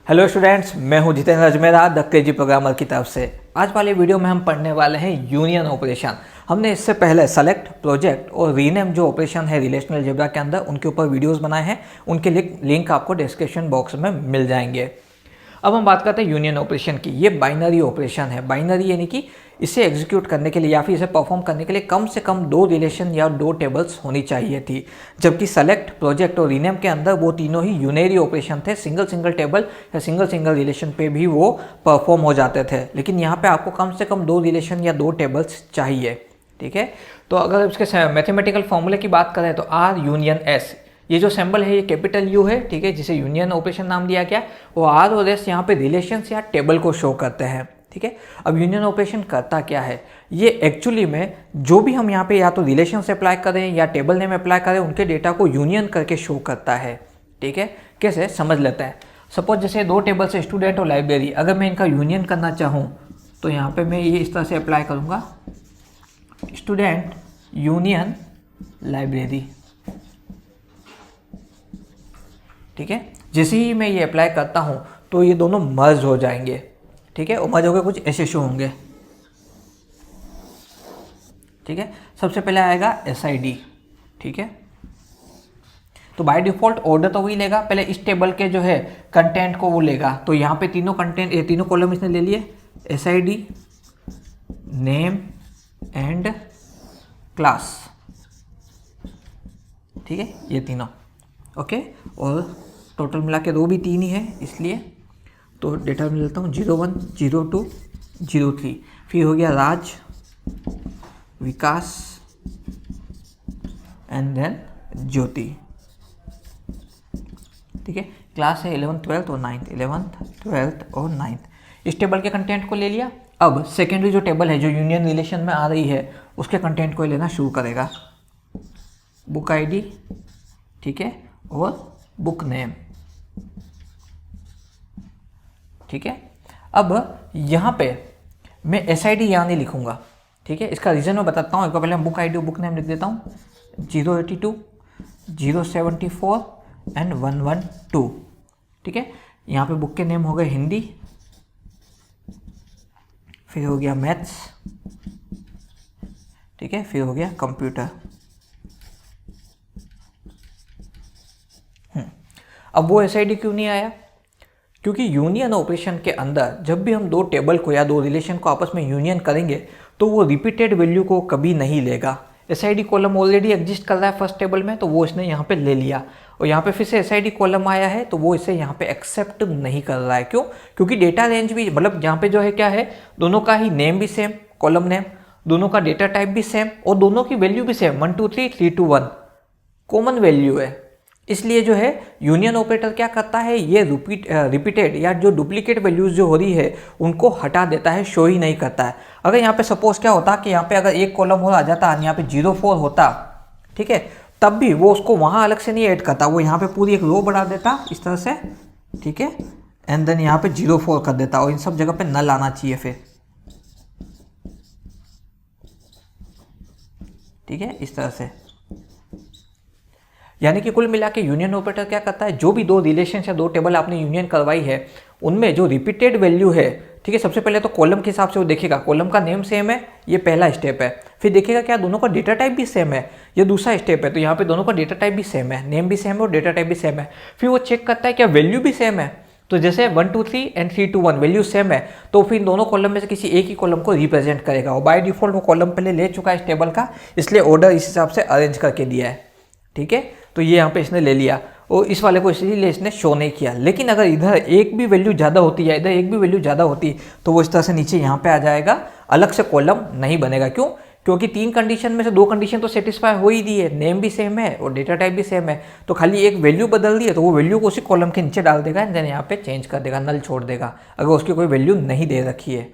Hello students, मैं हूं Jitendra Ajmera the crazy programmer की तरफ से। आज वाले वीडियो में हम पढ़ने वाले हैं यूनियन ऑपरेशन। हमने इससे पहले सेलेक्ट, प्रोजेक्ट और रीनेम जो ऑपरेशन है रिलेशनल अलजेब्रा के अंदर, उनके ऊपर वीडियोस बनाए हैं। उनके लिंक आपको डिस्क्रिप्शन बॉक्स में मिल जाएंगे। अब हम बात करते हैं यूनियन ऑपरेशन की। ये बाइनरी ऑपरेशन है। बाइनरी यानी कि इसे एग्जीक्यूट करने के लिए या फिर इसे परफॉर्म करने के लिए कम से कम दो रिलेशन या दो टेबल्स होनी चाहिए थी, जबकि सेलेक्ट, प्रोजेक्ट और रीनेम के अंदर वो तीनों ही यूनरी ऑपरेशन थे। सिंगल टेबल या सिंगल रिलेशन पे भी वो परफॉर्म हो जाते थे, लेकिन यहाँ पे आपको कम से कम दो रिलेशन या दो टेबल्स चाहिए। ठीक है, तो अगर इसके मैथमेटिकल फॉर्मूले की बात करें तो आर यूनियन एस, ये जो सिंबल है ये कैपिटल यू है, ठीक है, जिसे यूनियन ऑपरेशन नाम दिया गया। वो आर और एस यहाँ पे रिलेशंस या टेबल को शो करते हैं। ठीक है, अब यूनियन ऑपरेशन करता क्या है? ये एक्चुअली में जो भी हम यहाँ पे या तो रिलेशन से अप्लाई करें या टेबल नेम अप्लाई करें, उनके डेटा को यूनियन करके शो करता है। ठीक है, कैसे समझ लेते हैं। सपोज जैसे दो टेबल से स्टूडेंट और लाइब्रेरी, अगर मैं इनका यूनियन करना चाहूँ तो यहाँ पे मैं ये इस तरह से अप्लाई करूँगा, स्टूडेंट यूनियन लाइब्रेरी। ठीक है, जैसे ही मैं ये अप्लाई करता हूँ तो ये दोनों मर्ज हो जाएंगे। ठीक है, और मर्ज होकर कुछ ऐसे शो होंगे। ठीक है, सबसे पहले आएगा SID। ठीक है, तो बाय डिफॉल्ट ऑर्डर तो वही लेगा, पहले इस टेबल के जो है कंटेंट को वो लेगा। तो यहाँ पे तीनों कंटेंट, ये तीनों कॉलम इसने ले लिए, SID, नेम एंड क्लास। ठीक है, ये तीनों ओके। और टोटल मिला के रो भी तीन ही है, इसलिए तो डेटा में लेता हूँ 01, 02, 03। फिर हो गया राज, विकास एंड देन ज्योति। ठीक है, क्लास है 11th, 12th और 9th, 11th, 12th और 9th। इस टेबल के कंटेंट को ले लिया। अब सेकेंडरी जो टेबल है जो यूनियन रिलेशन में आ रही है, उसके कंटेंट को लेना शुरू करेगा। बुक ID, ठीक है, और बुक नेम। ठीक है, अब यहाँ पे मैं SID यहाँ नहीं लिखूँगा। ठीक है, इसका रीज़न मैं बताता हूँ। एक बार पहले बुक ID और बुक नेम लिख देता हूँ, 082, 074 एंड 112। ठीक है, यहाँ पे बुक के नेम हो गए हिंदी, फिर हो गया मैथ्स, ठीक है, फिर हो गया कंप्यूटर। अब वो SID क्यों नहीं आया? क्योंकि यूनियन ऑपरेशन के अंदर जब भी हम दो टेबल को या दो रिलेशन को आपस में यूनियन करेंगे तो वो रिपीटेड वैल्यू को कभी नहीं लेगा। SID कॉलम ऑलरेडी एग्जिस्ट कर रहा है फर्स्ट टेबल में, तो वो इसने यहाँ पे ले लिया। और यहाँ पे फिर से SID कॉलम आया है, तो वो इसे यहाँ पे एक्सेप्ट नहीं कर रहा है। क्यों? क्योंकि डेटा रेंज भी, मतलब यहाँ पे जो है क्या है, दोनों का ही नेम भी सेम, कॉलम नेम, दोनों का डेटा टाइप भी सेम और दोनों की वैल्यू भी सेम, 1 2 3 3 2 1 कॉमन वैल्यू है। इसलिए जो है यूनियन ऑपरेटर क्या करता है, ये रिपीटेड या जो डुप्लीकेट वैल्यूज जो हो रही है उनको हटा देता है, शो ही नहीं करता है। अगर यहाँ पे सपोज क्या होता कि यहाँ पे अगर एक कॉलम और आ जाता, यहाँ पे 04 होता, ठीक है, तब भी वो उसको वहाँ अलग से नहीं ऐड करता, वो यहाँ पे पूरी एक रो बढ़ा देता इस तरह से। ठीक है, एंड देन यहाँ पे 04 कर देता और इन सब जगह पे नल आना चाहिए फिर। ठीक है, इस तरह से। यानी कि कुल मिला के यूनियन ऑपरेटर क्या करता है, जो भी दो रिलेशन या दो टेबल आपने यूनियन करवाई है उनमें जो रिपीटेड वैल्यू है, ठीक है, सबसे पहले तो कॉलम के हिसाब से वो देखेगा, कॉलम का नेम सेम है, ये पहला स्टेप है। फिर देखेगा क्या दोनों का डेटा टाइप भी सेम है, ये दूसरा स्टेप है। तो यहाँ पे दोनों का डेटा टाइप भी सेम है, नेम भी सेम है और डेटा टाइप भी सेम है। फिर वो चेक करता है क्या वैल्यू भी सेम है। तो जैसे 1 2 3 एंड 3 2 1 वैल्यू सेम है, तो फिर दोनों कॉलम में से किसी एक ही कॉलम को रिप्रेजेंट करेगा। और बाय डिफॉल्ट वो कॉलम पहले ले चुका है इस टेबल का, इसलिए ऑर्डर इस हिसाब से अरेंज करके दिया है। ठीक है, तो ये यहाँ पे इसने ले लिया और इस वाले को इसलिए इसने शो नहीं किया। लेकिन अगर इधर एक भी वैल्यू ज़्यादा होती है, इधर एक भी वैल्यू ज़्यादा होती, तो वो इस तरह से नीचे यहाँ पे आ जाएगा, अलग से कॉलम नहीं बनेगा। क्यों? क्योंकि तीन कंडीशन में से दो कंडीशन तो सेटिस्फाई हो ही दी है, नेम भी सेम है और डेटा टाइप भी सेम है। तो खाली एक वैल्यू बदल दी है, तो वो वैल्यू को उसी कॉलम के नीचे डाल देगा एंड देन यहाँ पे चेंज कर देगा, नल छोड़ देगा अगर उसकी कोई वैल्यू नहीं दे रखी है।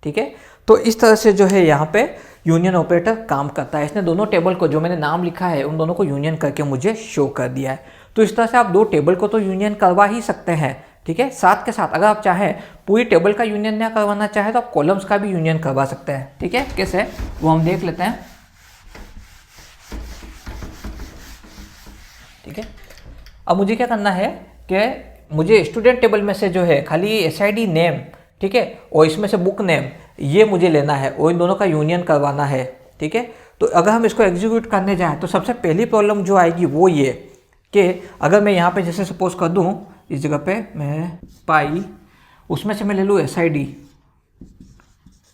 ठीक है, तो इस तरह से जो है यहाँ पे यूनियन ऑपरेटर काम करता है। इसने दोनों टेबल को जो मैंने नाम लिखा है उन दोनों को यूनियन करके मुझे शो कर दिया है। तो इस तरह से आप दो टेबल को तो यूनियन करवा ही सकते हैं। ठीक है, साथ के साथ अगर आप चाहें पूरी टेबल का यूनियन ना करवाना चाहे तो आप कॉलम्स का भी यूनियन करवा सकते हैं। ठीक है, कैसे वो हम देख लेते हैं। ठीक है, अब मुझे क्या करना है कि मुझे स्टूडेंट टेबल में से जो है खाली एसआईडी नेम, ठीक है, और इसमें से बुक नेम, ये मुझे लेना है और इन दोनों का यूनियन करवाना है, ठीक है। तो अगर हम इसको एग्जीक्यूट करने जाएं तो सबसे पहली प्रॉब्लम जो आएगी वो ये कि अगर मैं यहाँ पे जैसे सपोज कर दूँ, इस जगह पे मैं पाई, उसमें से मैं ले लूँ एसआईडी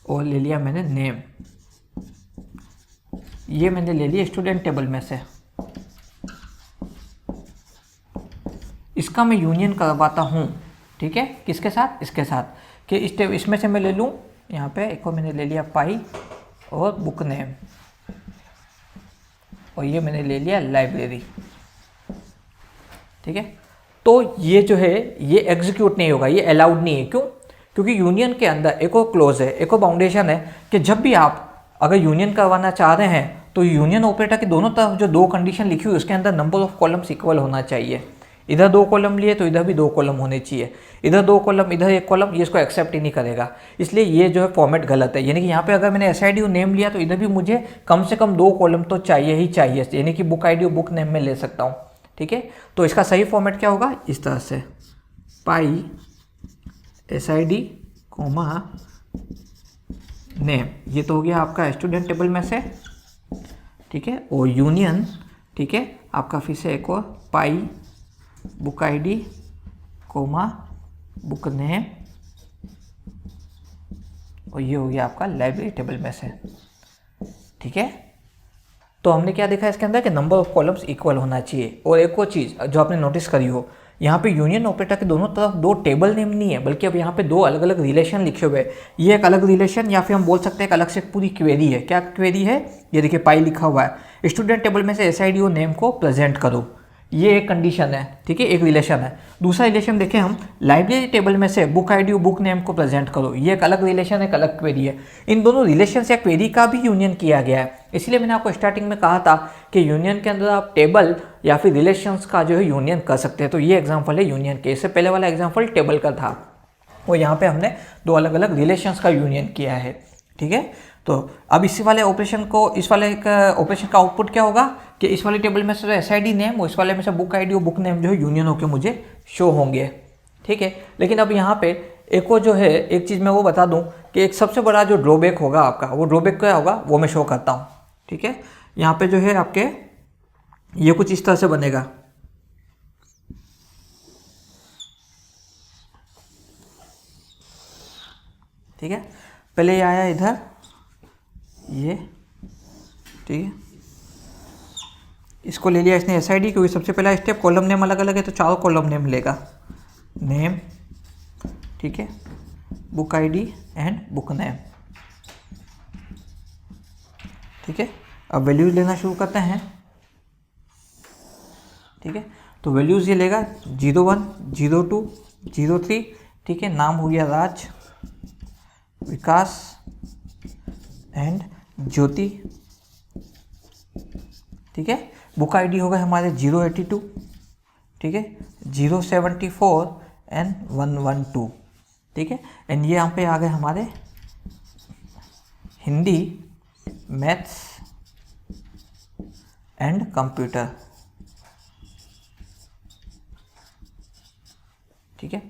और ले लिया मैंने नेम, ये मैंने ले लिया स्टूडेंट टेबल में से, इसका मैं यूनियन करवाता हूँ, ठीक है, किसके साथ, इसके साथ, कि इसमें से मैं ले लूँ, यहाँ पे एक को मैंने ले लिया पाई और बुक नेम, और ये मैंने ले लिया लाइब्रेरी, ठीक है। तो ये जो है ये एग्जीक्यूट नहीं होगा, ये अलाउड नहीं है। क्यों? क्योंकि यूनियन के अंदर एक और क्लोज है, एक और बाउंडेशन है कि जब भी आप अगर यूनियन करवाना चाह रहे हैं तो यूनियन ऑपरेटर की दोनों तरफ जो दो कंडीशन लिखी हुई उसके अंदर नंबर ऑफ कॉलम्स इक्वल होना चाहिए। इधर 2 कॉलम लिए तो इधर भी 2 कॉलम होने चाहिए, इधर 2 कॉलम इधर 1 कॉलम, ये इसको एक्सेप्ट ही नहीं करेगा। इसलिए ये जो है फॉर्मेट गलत है। यानी कि यहाँ पे अगर मैंने एसआईडी और नेम लिया तो इधर भी मुझे कम से कम 2 कॉलम तो चाहिए ही चाहिए, यानी कि बुक आईडी और बुक नेम में ले सकता हूँ, ठीक है। तो इसका सही फॉर्मेट क्या होगा, इस तरह से पाई एसआईडी कोमा नेम, ये तो हो गया आपका स्टूडेंट टेबल में से, ठीक है, और यूनियन, ठीक है, आपका फिर से एक और पाई book ID comma book name, और ये हो गया आपका लाइब्रेरी टेबल में से, ठीक है। तो हमने क्या देखा इसके अंदर कि नंबर ऑफ कॉलम्स इक्वल होना चाहिए। और एक और चीज़ जो आपने नोटिस करी हो, यहाँ पे यूनियन ऑपरेटर के दोनों तरफ 2 टेबल नेम नहीं है, बल्कि अब यहाँ पे 2 अलग अलग रिलेशन लिखे हुए हैं। ये एक अलग रिलेशन, या फिर हम बोल सकते हैं एक अलग से पूरी क्वेरी है। क्या क्वेरी है? ये देखिए पाई लिखा हुआ है, स्टूडेंट टेबल में से एसआईडी और नेम को प्रेजेंट करो, ये एक कंडीशन है, ठीक है, एक रिलेशन है। दूसरा रिलेशन देखें हम, लाइब्रेरी टेबल में से बुक आईडी और बुक नेम को प्रेजेंट करो, ये एक अलग रिलेशन, एक अलग क्वेरी है। इन दोनों रिलेशन या क्वेरी का भी यूनियन किया गया है। इसलिए मैंने आपको स्टार्टिंग में कहा था कि यूनियन के अंदर आप टेबल या फिर रिलेशंस का जो है यूनियन कर सकते हैं। तो ये एग्जाम्पल है यूनियन के। इससे पहले वाला एग्जाम्पल टेबल का था, और यहाँ पे हमने 2 अलग अलग रिलेशंस का यूनियन किया है, ठीक है। तो अब इसी वाले ऑपरेशन को, इस वाले ऑपरेशन का आउटपुट क्या होगा कि इस वाले टेबल में से एसआईडी नेम और इस वाले में से बुक आईडी और बुक नेम जो है यूनियन होकर मुझे शो होंगे, ठीक है। लेकिन अब यहाँ पे एक और जो है एक चीज़ मैं वो बता दूं कि एक सबसे बड़ा जो ड्रॉबैक होगा आपका, वो ड्रॉबैक क्या होगा वो मैं शो करता हूँ, ठीक है। यहाँ पे जो है आपके ये कुछ इस तरह से बनेगा, ठीक है। पहले ये आया इधर ये, ठीक है, इसको ले लिया इसने एसआईडी, क्योंकि सबसे पहला स्टेप कॉलम नेम अलग अलग है तो 4 कॉलम नेम लेगा, नेम, ठीक है, book ID and book name, ठीक है। अब वैल्यूज लेना शुरू करते हैं, ठीक है। तो वैल्यूज ये लेगा 01, 02, 03, ठीक है। नाम हो गया राज, विकास एंड ज्योति, ठीक है। बुक आईडी होगा हमारे 082, ठीक है, 074 एंड 112, ठीक है। एंड ये यहाँ पे आ गए हमारे हिंदी, मैथ्स एंड कंप्यूटर, ठीक है।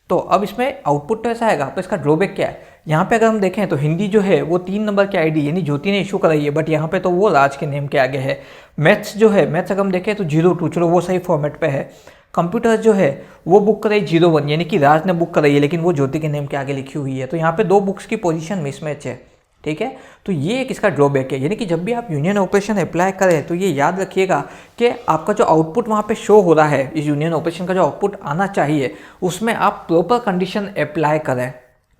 तो अब इसमें आउटपुट तो ऐसा आएगा, पर इसका ड्रॉबैक क्या है? यहाँ पे अगर हम देखें तो हिंदी जो है वो 3 नंबर की आईडी यानी ज्योति ने इशू कराई है, बट यहाँ पे तो वो राज के नेम के आगे है। मैथ्स जो है, मैथ्स अगर हम देखें तो 02, चलो वो सही फॉर्मेट पे है। कंप्यूटर जो है वो बुक कराई 01, यानी कि राज ने बुक कराई है, लेकिन वो ज्योति के नेम के आगे लिखी हुई है। तो यहाँ पे 2 बुक्स की पोजीशन मिसमैच है, ठीक है। तो ये एक इसका ड्रॉबैक है। यानी कि जब भी आप यूनियन ऑपरेशन अप्लाई करें तो ये याद रखिएगा कि आपका जो आउटपुट वहाँ पे शो हो रहा है, इस यूनियन ऑपरेशन का जो आउटपुट आना चाहिए, उसमें आप प्रॉपर कंडीशन अप्लाई करें,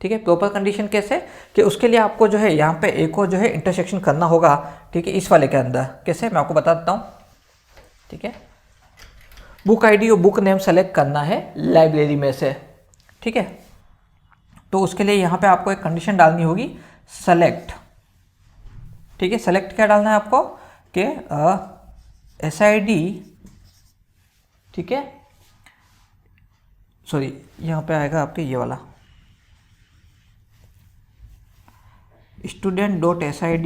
ठीक है। प्रॉपर कंडीशन कैसे? कि उसके लिए आपको जो है यहाँ पे एक और जो है इंटरसेक्शन करना होगा, ठीक है, इस वाले के अंदर। कैसे, मैं आपको बता देता हूँ, ठीक है। बुक आईडी और बुक नेम सेलेक्ट करना है लाइब्रेरी में से, ठीक है। तो उसके लिए यहाँ पे आपको एक कंडीशन डालनी होगी, सेलेक्ट, ठीक है। सेलेक्ट क्या डालना है आपको कि एसआईडी, ठीक है, सॉरी यहाँ पे आएगा आपके ये वाला student.sid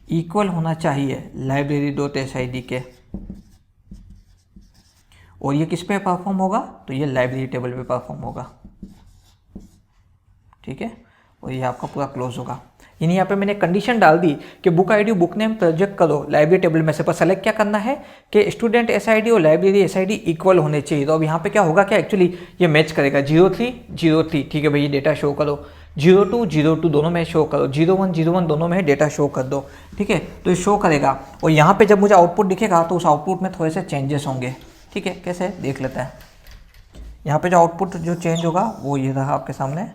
इक्वल होना चाहिए library.sid के, और ये किस पे परफॉर्म होगा, तो ये लाइब्रेरी टेबल पे परफॉर्म होगा, ठीक है। और ये आपका पूरा क्लोज होगा। यानी यहाँ पे मैंने कंडीशन डाल दी कि book ID book name project करो लाइब्रेरी टेबल में से, पर सेलेक्ट क्या करना है कि स्टूडेंट एसआईडी और लाइब्रेरी एसआईडी इक्वल होने चाहिए। तो अब यहाँ पे क्या होगा, क्या एक्चुअली ये मैच करेगा 03 03, ठीक है भाई, ये डेटा शो करो, 02 02 दोनों में शो करो, 01 01 दोनों में डेटा शो कर दो, ठीक है। तो ये शो करेगा और यहाँ पे जब मुझे आउटपुट दिखेगा तो उस आउटपुट में थोड़े से चेंजेस होंगे, ठीक है। कैसे देख लेते हैं। यहाँ पे जो आउटपुट जो चेंज होगा वो ये रहा आपके सामने,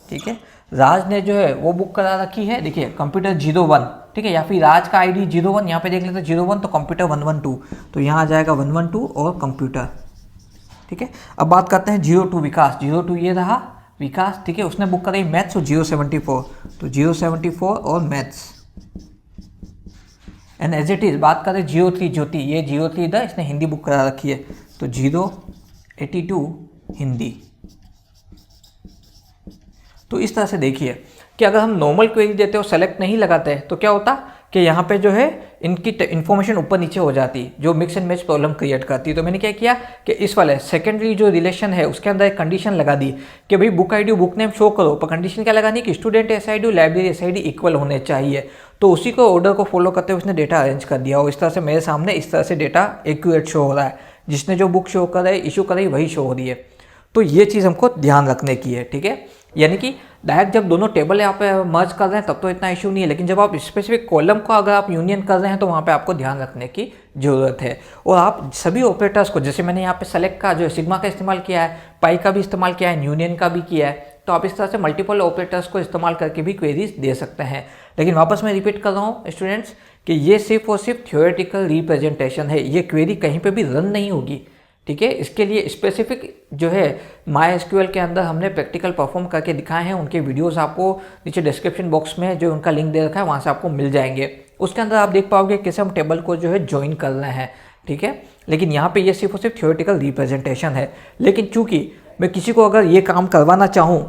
ठीक है। राज ने जो है वो बुक करा रखी है, देखिए कंप्यूटर 01, ठीक है, या फिर राज का आईडी 01, यहाँ पे देख लेते हैं 01 तो कंप्यूटर 112, तो यहाँ आ जाएगा 112 और कंप्यूटर, ठीक है। अब बात करते हैं 02 विकास, 02 ये रहा विकास, ठीक है, उसने बुक कराई मैथ्स और 074, तो 074 और maths. And as it is बात करें 03 ज्योति, ये 03 इधर इसने हिंदी बुक करा रखी है, तो 082 हिंदी। तो इस तरह से देखिए कि अगर हम नॉर्मल क्वेरी देते हो सेलेक्ट नहीं लगाते तो क्या होता कि यहाँ पे जो है इनकी इन्फॉर्मेशन ऊपर नीचे हो जाती, जो mix and match problem create करती। तो मैंने क्या किया कि इस वाले सेकेंडरी जो रिलेशन है उसके अंदर एक कंडीशन लगा दी कि भाई book ID book name show करो, पर कंडीशन क्या लगानी कि student SID library SID equal होने चाहिए। तो उसी को ऑर्डर को फॉलो करते हुए उसने डेटा अरेंज कर दिया और इस तरह से मेरे सामने इस तरह से डेटा एक्यूरेट शो हो रहा है, जिसने जो बुक शो कराई इशू कराई वही शो हो रही है। तो ये चीज़ हमको ध्यान रखने की है, ठीक है। यानी कि डायरेक्ट जब दोनों टेबल यहाँ पे मर्ज कर रहे हैं तब तो इतना इशू नहीं है, लेकिन जब आप स्पेसिफिक कॉलम को अगर आप यूनियन कर रहे हैं तो वहाँ पे आपको ध्यान रखने की ज़रूरत है। और आप सभी ऑपरेटर्स को, जैसे मैंने यहाँ पे सेलेक्ट का जो सिग्मा का इस्तेमाल किया है, पाई का भी इस्तेमाल किया है, यूनियन का भी किया है, तो आप इस तरह से मल्टीपल ऑपरेटर्स को इस्तेमाल करके भी क्वेरीज दे सकते हैं। लेकिन वापस मैं रिपीट कर रहा हूँ स्टूडेंट्स कि ये सिर्फ और सिर्फ थ्योरेटिकल रिप्रेजेंटेशन है, ये क्वेरी कहीं पर भी रन नहीं होगी, ठीक है। इसके लिए स्पेसिफिक जो है MySQL के अंदर हमने प्रैक्टिकल परफॉर्म करके दिखाए हैं, उनके वीडियोस आपको नीचे डिस्क्रिप्शन बॉक्स में जो उनका लिंक दे रखा है वहाँ से आपको मिल जाएंगे। उसके अंदर आप देख पाओगे कैसे हम टेबल को जो है ज्वाइन कर रहे हैं, ठीक है। लेकिन यहाँ पे ये सिर्फ और सिर्फ थ्योरेटिकल रिप्रेजेंटेशन है। लेकिन चूंकि मैं किसी को अगर ये काम करवाना चाहूँ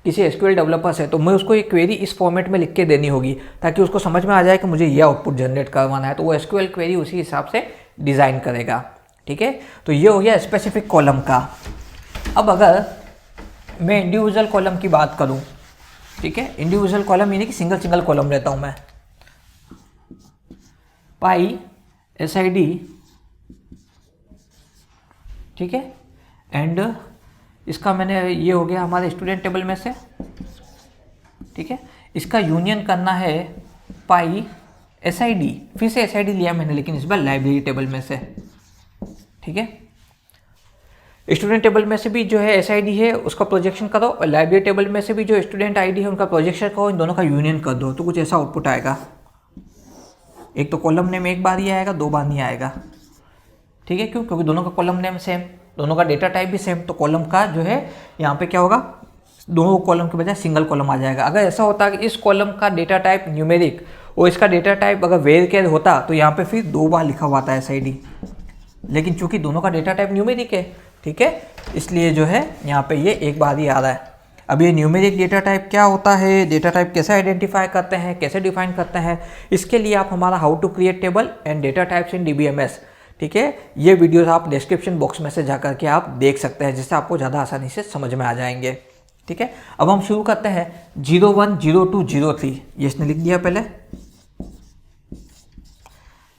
किसी SQL डेवलपर से, तो मैं उसको एक क्वेरी इस फॉर्मेट में लिख के देनी होगी ताकि उसको समझ में आ जाए कि मुझे ये आउटपुट जनरेट करवाना है, तो वो SQL क्वेरी उसी हिसाब से डिज़ाइन करेगा, ठीक है। तो ये हो गया स्पेसिफिक कॉलम का। अब अगर मैं इंडिविजुअल कॉलम की बात करूं, ठीक है, इंडिविजुअल कॉलम यानी कि सिंगल कॉलम लेता हूं मैं, पाई एसआईडी, ठीक है, एंड इसका मैंने ये हो गया हमारे स्टूडेंट टेबल में से, ठीक है। इसका यूनियन करना है पाई एसआईडी, फिर से एसआईडी लिया मैंने लेकिन इस बार लाइब्रेरी टेबल में से, ठीक है। स्टूडेंट टेबल में से भी जो है एसआईडी है उसका प्रोजेक्शन करो और लाइब्रेरी टेबल में से भी जो स्टूडेंट आईडी है उनका प्रोजेक्शन करो, इन दोनों का यूनियन कर दो, तो कुछ ऐसा आउटपुट आएगा। एक तो कॉलम नेम एक बार ही आएगा, दो बार नहीं आएगा, ठीक है। क्यों? क्योंकि दोनों का कॉलम नेम सेम, दोनों का डेटा टाइप भी सेम, तो कॉलम का जो है यहाँ पे क्या होगा, दोनों कॉलम के बजाय सिंगल कॉलम आ जाएगा। अगर ऐसा होता कि इस कॉलम का डेटा टाइप न्यूमेरिक और इसका डेटा टाइप अगर वेरिएबल होता तो यहाँ पे फिर दो बार लिखा हुआ था एसआईडी, लेकिन चूंकि दोनों का डेटा टाइप न्यूमेरिक है, ठीक है, इसलिए जो है यहाँ पे ये एक बार ही आ रहा है। अब ये न्यूमेरिक डेटा टाइप क्या होता है, डेटा टाइप कैसे आइडेंटिफाई करते हैं, कैसे डिफाइन करते हैं, इसके लिए आप हमारा how to create table and data types in DBMS, ठीक है, ये वीडियोस आप डिस्क्रिप्शन बॉक्स में से जा करके आप देख सकते हैं, जिससे आपको ज़्यादा आसानी से समझ में आ जाएंगे, ठीक है। अब हम शुरू करते हैं 01 02 03, ये इसने लिख दिया पहले,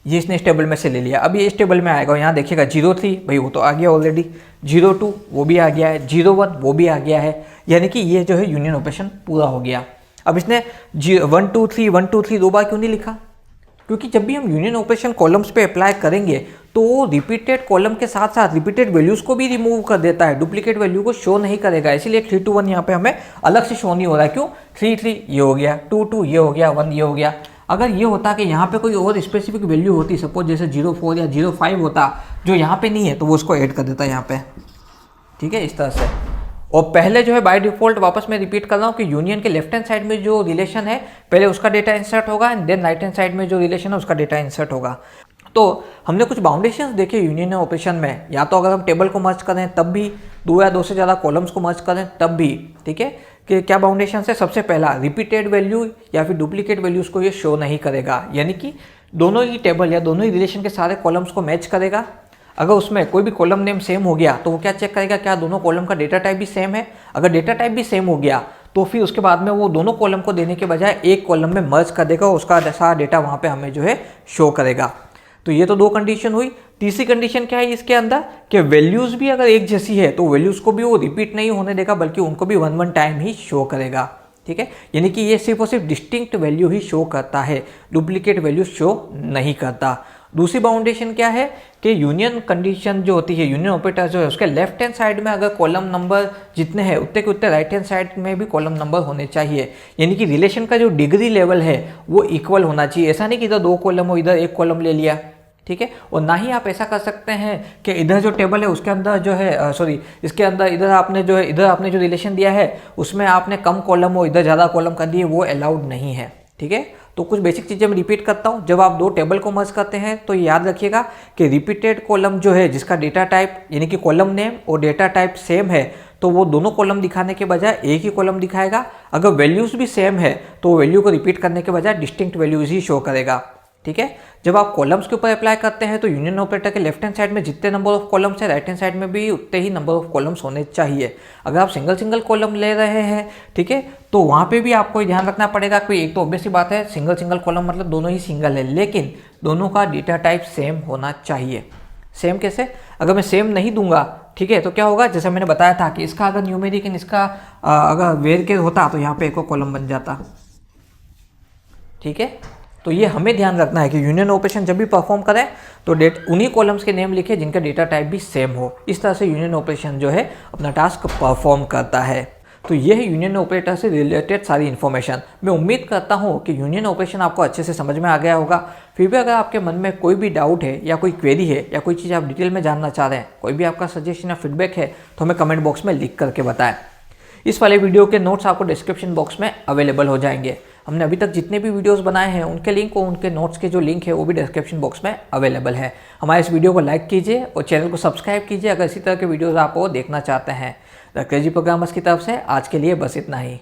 ये इसने इस टेबल में से ले लिया। अब ये इस टेबल में आएगा, यहाँ देखिएगा 03 भाई वो तो आ गया ऑलरेडी, 02 वो भी आ गया है, 01 वो भी आ गया है, यानी कि ये जो है यूनियन ऑपरेशन पूरा हो गया। अब इसने 1 2 3 1 2 3 दो बार क्यों नहीं लिखा? क्योंकि जब भी हम यूनियन ऑपरेशन कॉलम्स पे अप्लाई करेंगे तो वो रिपीटेड कॉलम के साथ साथ रिपीटेड वैल्यूज़ को भी रिमूव कर देता है, डुप्लीकेट वैल्यू को शो नहीं करेगा, इसीलिए 3 2 1 यहाँ पे हमें अलग से शो नहीं हो रहा है। क्यों? 3 3 ये हो गया, 2 2 ये हो गया, 1 ये हो गया। अगर ये होता कि यहाँ पे कोई और स्पेसिफिक वैल्यू होती, सपोज जैसे 04 या 05 होता जो यहाँ पे नहीं है, तो वो उसको ऐड कर देता यहाँ पे, ठीक है, इस तरह से। और पहले जो है बाय डिफॉल्ट, वापस मैं रिपीट कर रहा हूँ कि यूनियन के लेफ्ट हैंड साइड में जो रिलेशन है पहले उसका डेटा इंसर्ट होगा and then right hand side में जो रिलेशन है उसका डेटा इंसर्ट होगा। तो हमने कुछ बाउंडेशंस देखे यूनियन ऑपरेशन में, या तो अगर हम टेबल को मर्ज करें तब भी, दो या दो से ज़्यादा कॉलम्स को मर्ज करें तब भी, ठीक है, कि क्या बाउंडेशन है। सबसे पहला रिपीटेड वैल्यू या फिर डुप्लीकेट वैल्यूज़ को ये शो नहीं करेगा, यानी कि दोनों ही टेबल या दोनों ही रिलेशन के सारे कॉलम्स को मैच करेगा। अगर उसमें कोई भी कॉलम नेम सेम हो गया तो वो क्या चेक करेगा, क्या दोनों कॉलम का डेटा टाइप भी सेम है। अगर डेटा टाइप भी सेम हो गया तो फिर उसके बाद में वो दोनों कॉलम को देने के बजाय एक कॉलम में मर्ज कर देगा, उसका सारा डेटा वहाँ पे हमें जो है शो करेगा। तो ये तो 2 कंडीशन हुई। तीसरी कंडीशन क्या है इसके अंदर कि वैल्यूज़ भी अगर एक जैसी है तो वैल्यूज़ को भी वो रिपीट नहीं होने देगा, बल्कि उनको भी 1 टाइम ही शो करेगा। ठीक है, यानी कि ये सिर्फ और सिर्फ डिस्टिंक्ट वैल्यू ही शो करता है, डुप्लीकेट वैल्यू शो नहीं करता। दूसरी बाउंडेशन क्या है कि यूनियन कंडीशन जो होती है, यूनियन ऑपरेटर जो है उसके लेफ्ट हैंड साइड में अगर कॉलम नंबर जितने हैं उतने के उतने राइट हैंड साइड में भी कॉलम नंबर होने चाहिए। यानी कि रिलेशन का जो डिग्री लेवल है वो इक्वल होना चाहिए। ऐसा नहीं कि इधर 2 कॉलम हो, इधर 1 कॉलम ले लिया। ठीक है, और ना ही आप ऐसा कर सकते हैं कि इधर जो टेबल है उसके अंदर जो है इसके अंदर इधर आपने जो रिलेशन दिया है उसमें आपने कम कॉलम हो, इधर ज़्यादा कॉलम कर दिए, वो अलाउड नहीं है। ठीक है, तो कुछ बेसिक चीज़ें मैं रिपीट करता हूँ। जब आप 2 टेबल को मर्ज करते हैं तो याद रखिएगा कि रिपीटेड कॉलम जो है जिसका डेटा टाइप यानी कि कॉलम नेम और डेटा टाइप सेम है तो वो दोनों कॉलम दिखाने के बजाय एक ही कॉलम दिखाएगा। अगर वैल्यूज़ भी सेम है तो वैल्यू को रिपीट करने के बजाय डिस्टिंक्ट वैल्यूज़ ही शो करेगा। ठीक है, जब आप कॉलम्स के ऊपर अप्लाई करते हैं तो यूनियन ऑपरेटर के लेफ्ट हैंड साइड में जितने नंबर ऑफ कॉलम्स है राइट हैंड साइड में भी उतने ही नंबर ऑफ कॉलम्स होने चाहिए। अगर आप सिंगल कॉलम ले रहे हैं, ठीक है, तो वहाँ पे भी आपको ध्यान रखना पड़ेगा कि एक तो ऑब्वियस सी बात है सिंगल कॉलम मतलब दोनों ही सिंगल है, लेकिन दोनों का डेटा टाइप सेम होना चाहिए। सेम कैसे? अगर मैं सेम नहीं दूंगा, ठीक है, तो क्या होगा, जैसे मैंने बताया था कि इसका अगर न्यूमेरिक एंड इसका अगर वेर के होता तो यहाँ पे एक कॉलम बन जाता। ठीक है, तो ये हमें ध्यान रखना है कि यूनियन ऑपरेशन जब भी परफॉर्म करें तो उन्हीं कॉलम्स के नेम लिखे जिनका डेटा टाइप भी सेम हो। इस तरह से यूनियन ऑपरेशन जो है अपना टास्क परफॉर्म करता है। तो ये है यूनियन ऑपरेटर से रिलेटेड सारी इन्फॉर्मेशन। मैं उम्मीद करता हूँ कि यूनियन ऑपरेशन आपको अच्छे से समझ में आ गया होगा। फिर भी अगर आपके मन में कोई भी डाउट है या कोई क्वेरी है या कोई चीज़ आप डिटेल में जानना चाह रहे हैं, कोई भी आपका सजेशन या फीडबैक है तो हमें कमेंट बॉक्स में लिख करके बताएं। इस वाले वीडियो के नोट्स आपको डिस्क्रिप्शन बॉक्स में अवेलेबल हो जाएंगे। हमने अभी तक जितने भी वीडियोस बनाए हैं उनके लिंक और उनके नोट्स के जो लिंक है वो भी डिस्क्रिप्शन बॉक्स में अवेलेबल है। हमारे इस वीडियो को लाइक कीजिए और चैनल को सब्सक्राइब कीजिए अगर इसी तरह के वीडियोस आप वो देखना चाहते हैं। द क्रेजी प्रोग्रामर्स की तरफ से आज के लिए बस इतना ही।